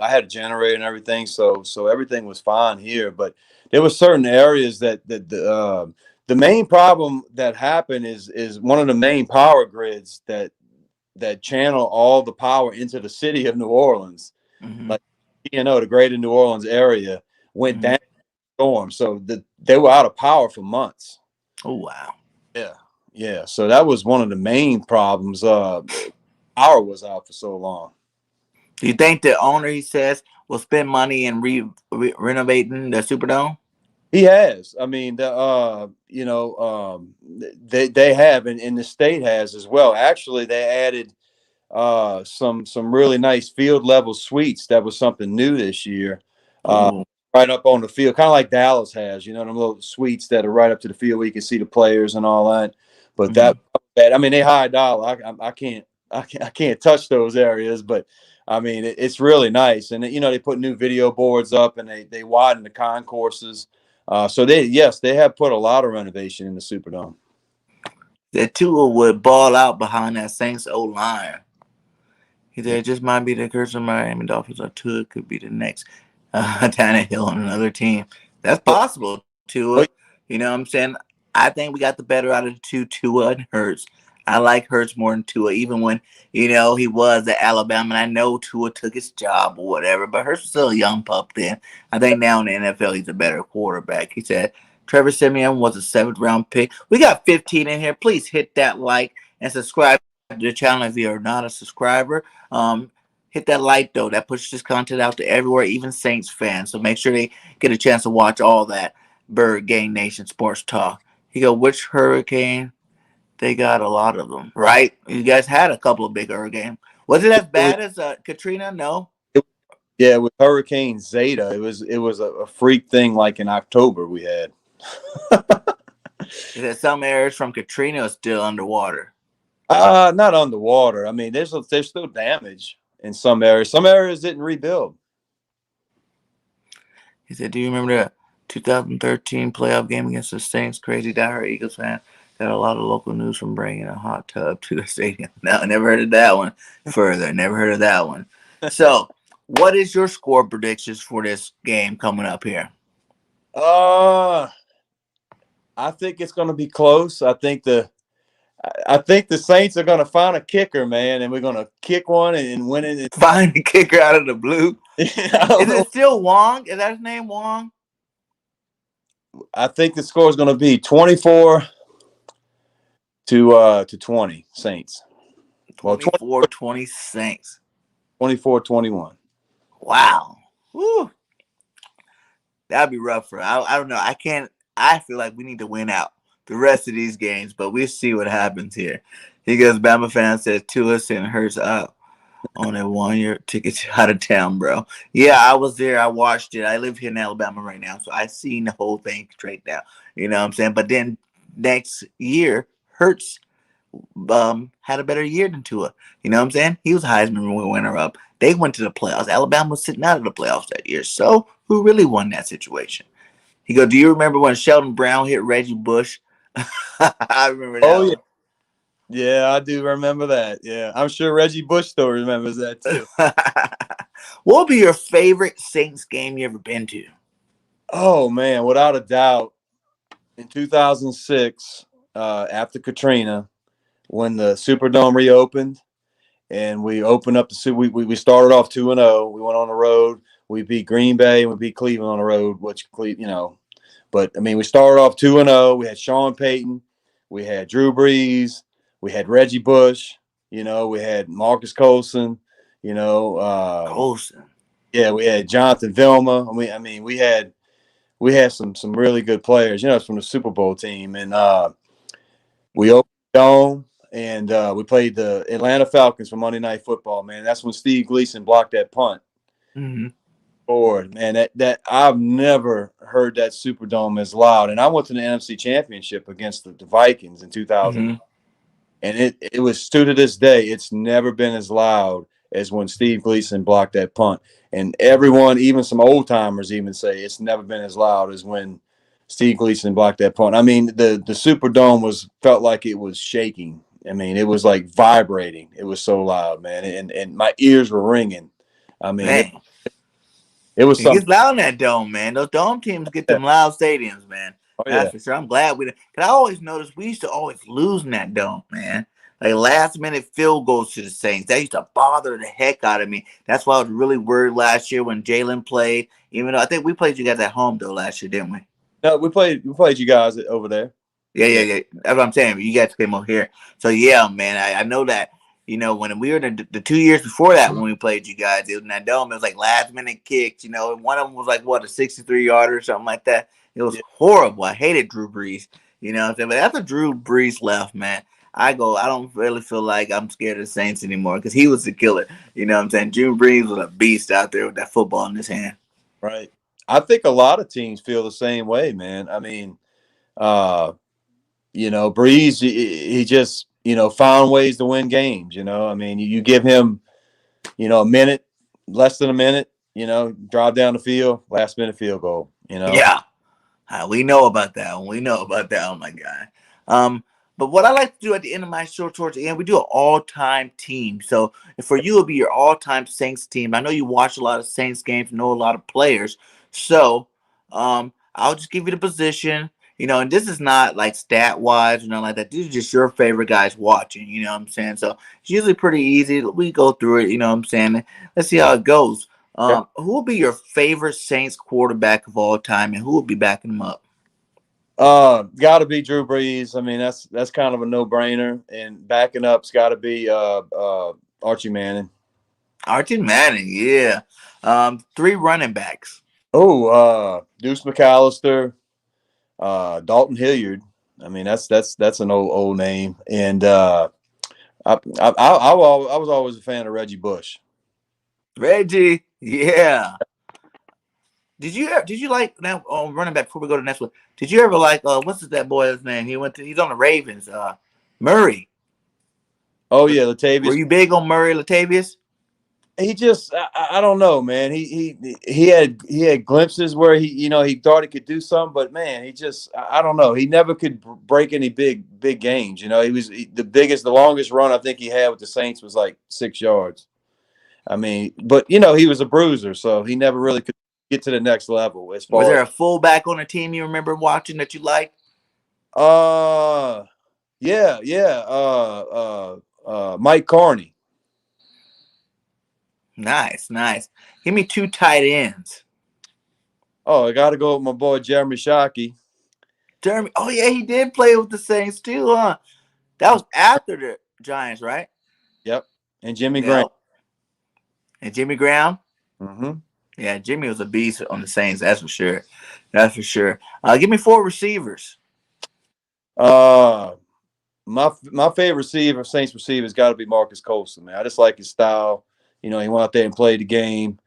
had a generator and everything, so everything was fine here. But there were certain areas that the main problem that happened is one of the main power grids that channel all the power into the city of New Orleans. Mm-hmm. Like the greater New Orleans area went down in the storm, so they were out of power for months. Oh wow. Yeah. So that was one of the main problems. Power was out for so long. Do you think the owner, he says, will spend money in renovating the Superdome? He has. I mean, they have, and the state has as well. Actually, they added some really nice field level suites. That was something new this year. Right up on the field, kind of like Dallas has. Them little suites that are right up to the field where you can see the players and all that. But I mean, they high dollar. I can't touch those areas, but I mean, it's really nice. And they put new video boards up, and they widen the concourses. So they have put a lot of renovation in the Superdome. That Tua would ball out behind that Saints O-line. He said it just might be the curse of Miami Dolphins, or Tua could be the next Tannehill on another team. That's possible, Tua. You know what I'm saying? I think we got the better out of the two, Tua and Hurts. I like Hurts more than Tua, even when, he was at Alabama, and I know Tua took his job or whatever, but Hurts was still a young pup then. I think now in the NFL, he's a better quarterback. He said Trevor Siemian was a 7th-round pick. We got 15 in here. Please hit that like and subscribe to the channel if you're not a subscriber. Hit that like, though. That pushes this content out to everywhere, even Saints fans. So make sure they get a chance to watch all that Bird Gang Nation Sports Talk. He go, which hurricane? They got a lot of them, right? You guys had a couple of big hurricanes. Was it as bad as Katrina? No. Yeah, with Hurricane Zeta, it was a freak thing. Like in October, we had. Is that some areas from Katrina are still underwater? Not underwater. I mean, there's still damage in some areas. Some areas didn't rebuild. He said, "Do you remember the 2013 playoff game against the Saints? Crazy diehard Eagles fan got a lot of local news from bringing a hot tub to the stadium." No, I never heard of that one. Further, never heard of that one. So, what is your score predictions for this game coming up here? I think it's going to be close. I think the Saints are going to find a kicker, man, and we're going to kick one and win it. Find the kicker out of the blue. Is it still Wong? Is that his name, Wong? I think the score is going to be 24 to 20 Saints. Well, 24-20 Saints. 24-21. Wow. Woo. That'd be rough for I don't know. I feel like we need to win out the rest of these games, but we'll see what happens here. He goes, Bama fan says Tua sent Hurts out on a 1-year ticket out of town, bro. Yeah, I was there. I watched it. I live here in Alabama right now, so I seen the whole thing straight down. You know what I'm saying? But then next year, Hurts had a better year than Tua. You know what I'm saying? He was a Heisman winner up. They went to the playoffs. Alabama was sitting out of the playoffs that year. So who really won that situation? He goes, do you remember when Sheldon Brown hit Reggie Bush? I remember that. Oh, yeah. Yeah, I do remember that. Yeah, I'm sure Reggie Bush still remembers that too. What would be your favorite Saints game you ever been to? Oh, man, without a doubt, in 2006, after Katrina, when the Superdome reopened and we opened up we started off 2-0. We went on the road. We beat Green Bay and we beat Cleveland on the road, which, but I mean, we started off 2-0. We had Sean Payton. We had Drew Brees. We had Reggie Bush. We had Marcus Colson. Colson. Yeah, we had Jonathan Vilma. We had some really good players. It's from the Super Bowl team, and we opened the dome and we played the Atlanta Falcons for Monday Night Football. Man, that's when Steve Gleason blocked that punt. Mm-hmm. Forward, man, that I've never heard that Superdome as loud. And I went to the NFC Championship against the Vikings in 2000. Mm-hmm. And it was still to this day, it's never been as loud as when Steve Gleason blocked that punt. And everyone, even some old timers, even say it's never been as loud as when Steve Gleason blocked that punt. I mean, the Superdome felt like it was shaking. I mean, it was like vibrating. It was so loud, man. And my ears were ringing. I mean, it was something. It gets loud in that dome, man. Those dome teams get them loud stadiums, man. That's for sure. I'm glad we did. Because I always noticed we used to always lose in that dome, man. Like last-minute field goals to the Saints. That used to bother the heck out of me. That's why I was really worried last year when Jalen played. Even though I think we played you guys at home, though, last year, didn't we? No, we played you guys over there. Yeah. That's what I'm saying. You guys came over here. So, yeah, man, I know that. When we were in the 2 years before that, when we played you guys, it was in that dome. It was like last-minute kicks. One of them was like, a 63-yarder or something like that. It was horrible. I hated Drew Brees. You know what I'm saying? But after Drew Brees left, man, I don't really feel like I'm scared of the Saints anymore because he was the killer. You know what I'm saying? Drew Brees was a beast out there with that football in his hand. Right. I think a lot of teams feel the same way, man. I mean, Brees, he just, found ways to win games. I mean, you give him, a minute, less than a minute, drive down the field, last minute field goal, Yeah. We know about that one. We know about that one, my guy. But what I like to do at the end of my show, towards the end, we do an all-time team. So for you, it'll be your all-time Saints team. I know you watch a lot of Saints games, know a lot of players. So I'll just give you the position, and this is not like stat-wise or nothing like that. These are just your favorite guys watching, you know what I'm saying? So it's usually pretty easy. We go through it, you know what I'm saying? Let's see how it goes. Who will be your favorite Saints quarterback of all time, and who will be backing him up? Got to be Drew Brees. I mean, that's kind of a no-brainer. And backing up's got to be Archie Manning. Archie Manning, yeah. 3 running backs. Oh, Deuce McAllister, Dalton Hilliard. I mean, that's an old name. And I was always a fan of Reggie Bush. Reggie, yeah. Did you like that running back before we go to the next one? Did you ever like what's that boy's name? He's on the Ravens. Murray. Oh yeah, Were Latavius. you big on Murray Latavius? He just I don't know, man. He had glimpses where he thought he could do something, but man, he just I don't know. He never could break any big games. The longest run I think he had with the Saints was like 6 yards. I mean, but he was a bruiser, so he never really could get to the next level as Was far there as a fullback on the team you remember watching that you liked? yeah. Mike Carney. Nice, nice. Give me 2 tight ends. Oh, I got to go with my boy Jeremy Shockey. Jeremy. Oh yeah, he did play with the Saints too, huh? That was after the Giants, right? Yep, and Jimmy Graham. Yep. And Jimmy Graham. Mm-hmm. Yeah, Jimmy was a beast on the Saints. That's for sure. That's for sure. Give me 4 receivers. My favorite receiver, Saints receiver, has got to be Marcus Colson, man. I just like his style. He went out there and played the game.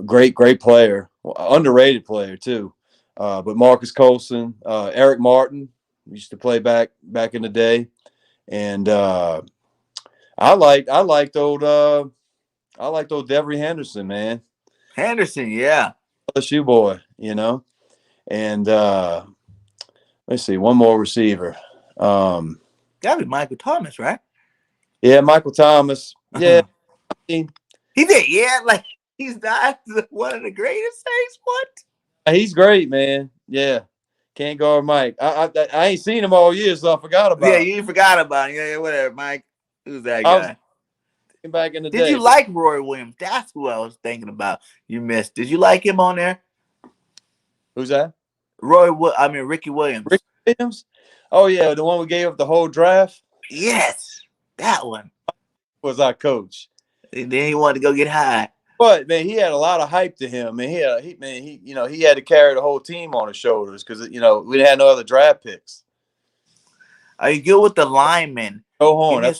Great player, underrated player too. But Marcus Colson, Eric Martin used to play back in the day, and I liked old Devery Henderson, man. Henderson, yeah. LSU boy, and let's see, one more receiver. Gotta be Michael Thomas, right? Yeah, Michael Thomas. Yeah, he did. Yeah, like he's not one of the greatest Saints. What? he's great, man. Yeah, can't guard Mike. I ain't seen him all year, so I forgot about. Yeah, you forgot about him. Yeah, whatever, Mike. Who's that guy? I was back in the day. Did you like Roy Williams? That's who I was thinking about. You missed. Did you like him on there? Who's that? Ricky Williams. Ricky Williams? Oh yeah, the one we gave up the whole draft. Yes, that one was our coach. And then he wanted to go get high. But man, he had a lot of hype to him. Man, he had to carry the whole team on his shoulders because we didn't have no other draft picks. Are you good with the linemen? Joe Horn.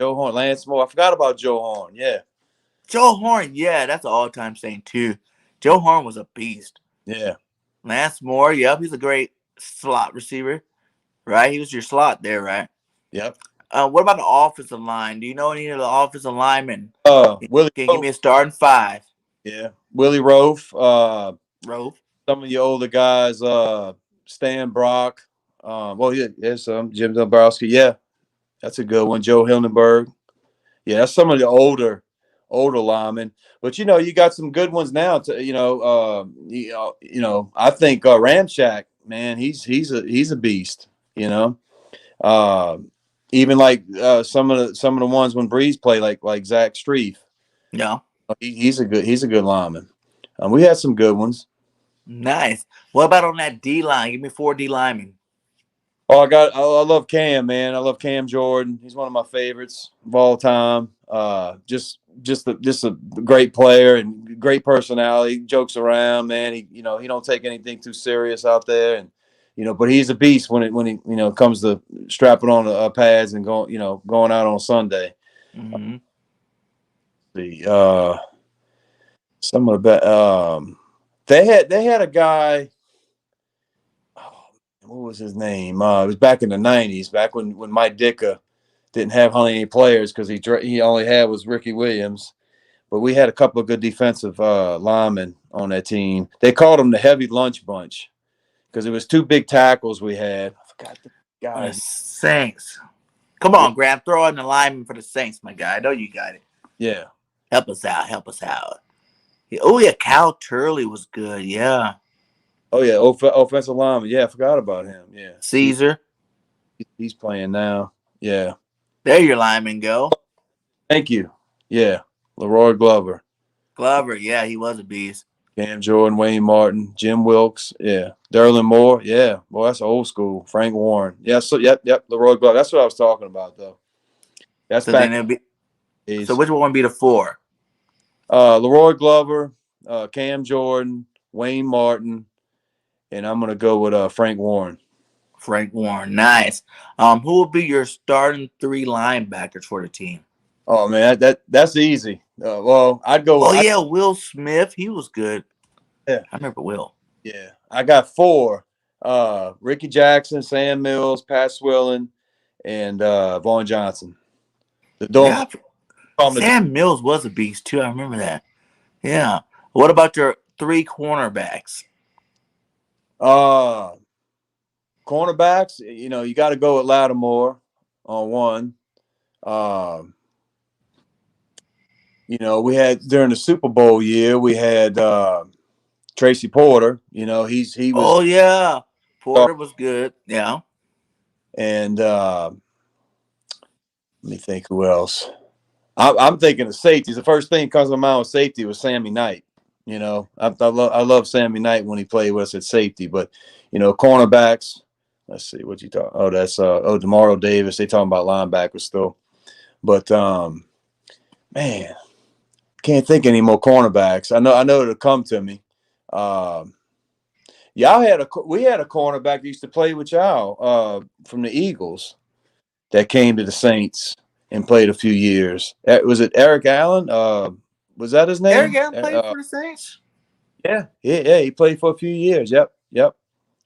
Joe Horn. Lance Moore. I forgot about Joe Horn. Yeah. Joe Horn. Yeah, that's an all-time Saint too. Joe Horn was a beast. Yeah. Lance Moore. Yep, he's a great slot receiver. Right? He was your slot there, right? Yep. What about the offensive line? Do you know any of the offensive linemen? Willie. Can you give me a starting 5? Yeah. Willie Rofe. Rofe. Some of the older guys, Stan Brock. There's some Jim Dombrowski. Yeah, that's a good one. Joe Hildenberg. Yeah, that's some of the older linemen. But you got some good ones now. I think Ramchak, man, he's a beast. Even like some of the ones when Breeze played, like Zach Streif. Yeah, he's a good lineman. We had some good ones. Nice. What about on that D line? Give me 4 D linemen. Oh, I love Cam, man. I love Cam Jordan. He's one of my favorites of all time. Just a great player and great personality. Jokes around, man. He don't take anything too serious out there, and but he's a beast when he comes to strapping on the pads and going out on Sunday. Mm-hmm. Some of the they had a guy. What was his name? It was back in the 90s, back when Mike Ditka didn't have any players because he only had was Ricky Williams. But we had a couple of good defensive linemen on that team. They called them the heavy lunch bunch because it was 2 big tackles we had. I forgot the guys. Saints. Come on, Graham. Throw in the lineman for the Saints, my guy. I know you got it. Yeah. Help us out. Oh, yeah. Cal Turley was good. Yeah. Oh, yeah. Offensive lineman. Yeah, I forgot about him. Yeah. Caesar. He's playing now. Yeah. There your linemen go. Thank you. Yeah. Leroy Glover. Yeah, he was a beast. Cam Jordan, Wayne Martin, Jim Wilkes. Yeah. Derlin Moore. Yeah. Boy, that's old school. Frank Warren. Yeah. So, yep. Leroy Glover. That's what I was talking about, though. That's so back. So which one would be the 4? Leroy Glover, Cam Jordan, Wayne Martin, and I'm going to go with Frank Warren. Nice. Who will be your starting 3 linebackers for the team? Oh man, that's easy. Well, I'd go. Will Smith. He was good. Yeah, I remember Will. Yeah, I got 4: Ricky Jackson, Sam Mills, Pat Swillen, and Vaughn Johnson. The dorm. Yeah, Sam Mills was a beast too. I remember that. Yeah. What about your 3 cornerbacks? Cornerbacks, you know, you got to go with Lattimore on one. You know, we had during the Super Bowl year, we had Tracy Porter. You know, he was. Oh yeah, Porter was good. Yeah. And let me think who else. I'm thinking of safeties. The first thing that comes to mind with safety was Sammy Knight. You know, I love Sammy Knight when he played with us at safety. But you know, cornerbacks. Let's see what you talk. Oh, that's Demario Davis. They talking about linebackers still. But man, can't think any more cornerbacks. I know it'll come to me. Y'all we had a cornerback that used to play with y'all from the Eagles that came to the Saints and played a few years. Was it Eric Allen? Was that his name? Eric Allen played for the Saints? Yeah. He played for a few years. Yep.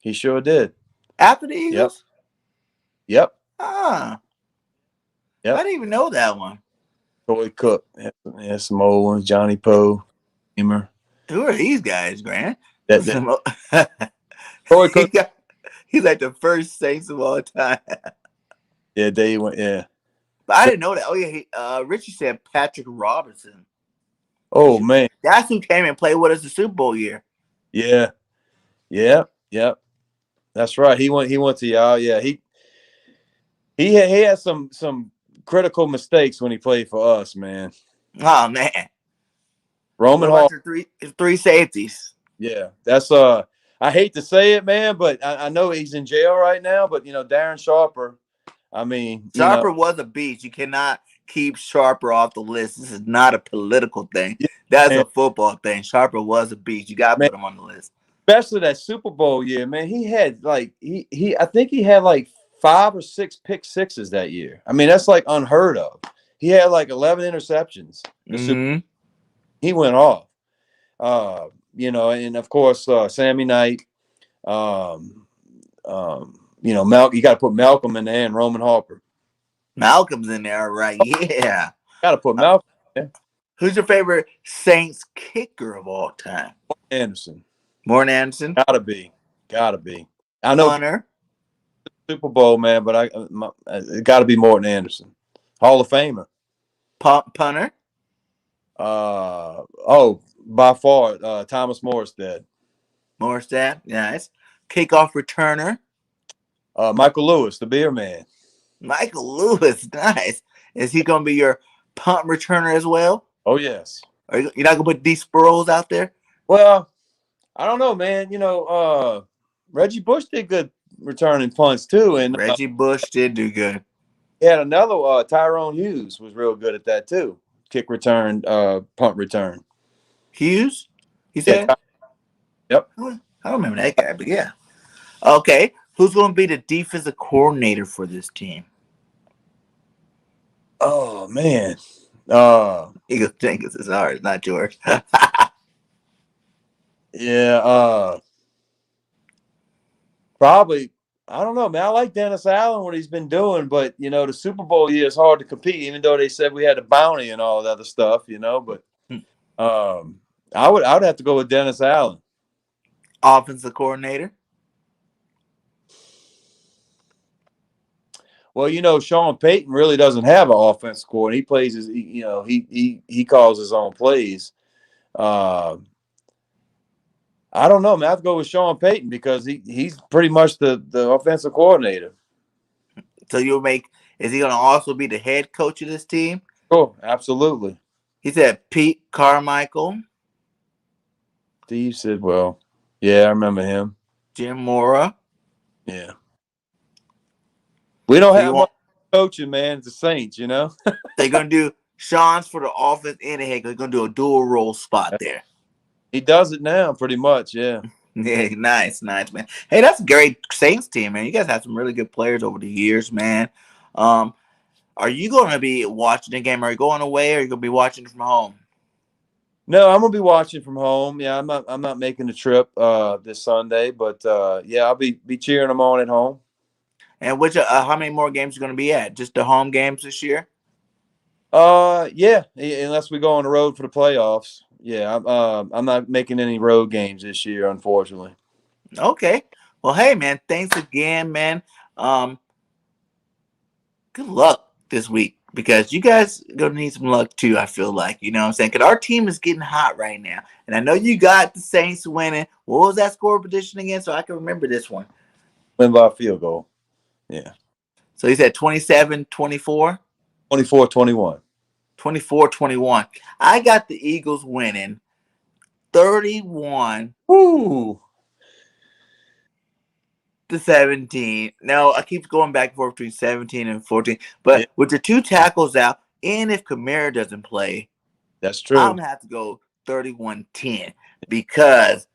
He sure did. After the Eagles? Yep. Ah. Yep. I didn't even know that one. Troy Cook. Yeah, some old ones. Johnny Poe. Who are these guys, Grant? Troy Cook. He's like the first Saints of all time. Yeah, they went. Yeah. But I didn't know that. Oh, yeah. Richie said Patrick Robinson. Oh, man. That's who came and played with us the Super Bowl year. Yeah. Yep. That's right. He went to y'all. Yeah. He had some critical mistakes when he played for us, man. Oh, man. Roman Hall. Your three safeties. Yeah. That's I hate to say it, man, but I know he's in jail right now. But you know, Darren Sharper. I mean, Sharper was a beast. You cannot keep Sharper off the list. This is not a political thing. That's a football thing. Sharper was a beast. You got to put him on the list. Especially that Super Bowl year, man. He had like I think he had like 5 or 6 pick sixes that year. I mean, that's like unheard of. He had like 11 interceptions. He went off. You know, and of course, Sammy Knight. You know, you got to put Malcolm in there and Roman Harper. Malcolm's in there, right? Yeah. Got to put Malcolm in there. Who's your favorite Saints kicker of all time? Morton Anderson. Gotta be. I know Punter. Super Bowl, man, but it got to be Morton Anderson, Hall of Famer. Punter. By far, Thomas Morstead. Nice. Kickoff returner. Michael Lewis, the beer man. Michael Lewis, nice. Is he going to be your punt returner as well? Oh, yes. You're not going to put D. Sproles out there? Well, I don't know, man. You know, Reggie Bush did good returning punts, too. And Reggie Bush did do good. He had another, Tyrone Hughes was real good at that, too. Kick return, punt return. Hughes? He said? Yep. I don't remember that guy, but yeah. Okay. Who's going to be the defensive coordinator for this team? Oh, man. Eagles Jenkins is ours, not yours. Yeah. Probably. I don't know, man. I like Dennis Allen, what he's been doing, but, you know, the Super Bowl year is hard to compete, even though they said we had a bounty and all that other stuff, you know. But I would have to go with Dennis Allen. Offensive coordinator? Well, you know, Sean Payton really doesn't have an offensive coordinator. He plays he calls his own plays. I don't know, man. I have to go with Sean Payton because he's pretty much the offensive coordinator. So is he going to also be the head coach of this team? Oh, absolutely. He said Pete Carmichael. Steve said, well, yeah, I remember him. Jim Mora. Yeah. We don't have much coaching, man. It's the Saints, you know. They're going to do Sean's for the offense and the head. They're going to do a dual role spot there. He does it now, pretty much, yeah. Yeah, nice, man. Hey, that's a great Saints team, man. You guys have some really good players over the years, man. Are you going to be watching the game? Are you going away, or are you going to be watching from home? No, I'm going to be watching from home. Yeah, I'm not making the trip this Sunday, but yeah, I'll be cheering them on at home. And which how many more games are going to be at? Just the home games this year? Yeah, unless we go on the road for the playoffs. Yeah, I'm not making any road games this year, unfortunately. Okay. Well, hey man, thanks again, man. Good luck this week because you guys are gonna need some luck too. I feel like, you know what I'm saying? Because our team is getting hot right now, and I know you got the Saints winning. What was that score prediction again? So I can remember this one. Win by a field goal. Yeah. So he said 27-24. 24-21. 24-21. I got the Eagles winning 31 Woo! to 17. No, I keep going back and forth between 17 and 14. Yeah, But with the two tackles out, and if Kamara doesn't play, that's I'm true. gonna have to go 31-10 because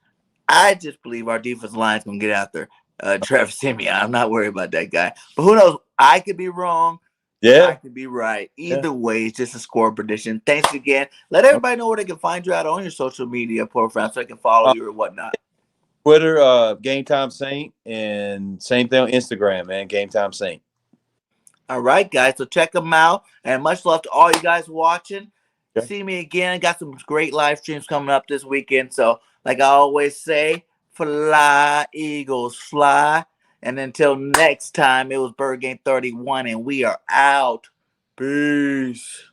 I just believe our defensive line is gonna get out there. Trevor Simeon, I'm not worried about that guy. But who knows? I could be wrong. I Yeah. could be right. Yeah. Either way, it's just a score prediction. Thanks again. Let everybody know where they can find you out on your social media profile so they can follow you or whatnot. Twitter, Gametime Saint, and same thing on Instagram, man. Gametime Saint. All right, guys. So check them out. And much love to all you guys watching. Okay. See me again. Got some great live streams coming up this weekend. So, like I always say, fly, Eagles, fly. And until next time, it was BIRDGANG 31, and we are out. Peace.